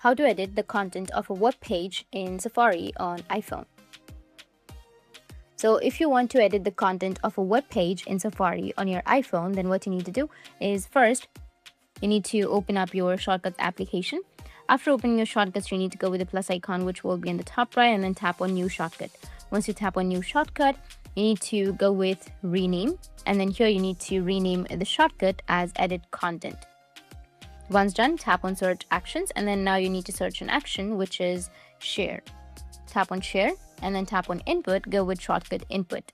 how to edit the content of a web page in Safari on iPhone. So if you want to edit the content of a web page in Safari on your iPhone, then what you need to do is first, you need to open up your Shortcuts application. After opening your Shortcuts, you need to go with the plus icon, which will be in the top right, and then tap on New Shortcut. Once you tap on New Shortcut, you need to go with Rename, and then here you need to rename the shortcut as Edit Content. Once done, tap on Search Actions, and then now you need to search an action, which is Share. Tap on Share, and then tap on Input, go with Shortcut Input.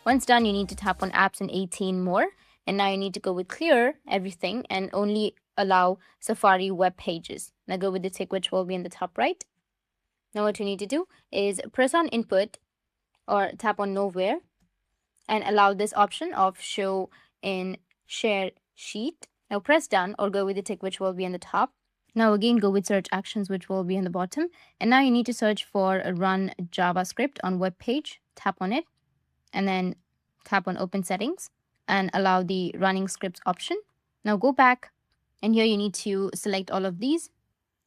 Once done, you need to tap on Apps and 18 more, and now you need to go with Clear Everything and only allow Safari web pages. Now go with the tick, which will be in the top right. Now what you need to do is press on Input or tap on Nowhere and allow this option of Show in Share Sheet. Now press Done or go with the tick, which will be on the top. Now again, go with Search Actions, which will be on the bottom. And now you need to search for Run JavaScript on web page. Tap on it and then tap on Open Settings and allow the Running Scripts option. Now go back, and here you need to select all of these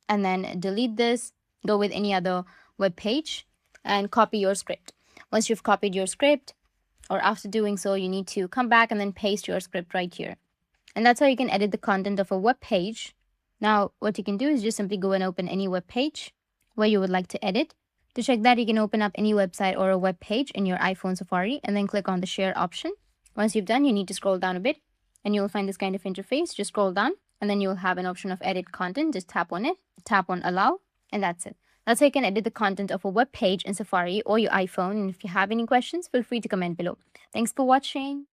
and then delete this. Go with any other web page and copy your script. Once you've copied your script, or after doing so, you need to come back and then paste your script right here. And that's how you can edit the content of a web page. Now, what you can do is just simply go and open any web page where you would like to edit. To check that, you can open up any website or a web page in your iPhone Safari and then click on the Share option. Once you've done, you need to scroll down a bit and you'll find this kind of interface. Just scroll down and then you'll have an option of Edit Content. Just tap on it, tap on Allow, and that's it. That's how you can edit the content of a web page in Safari or your iPhone. And if you have any questions, feel free to comment below. Thanks for watching.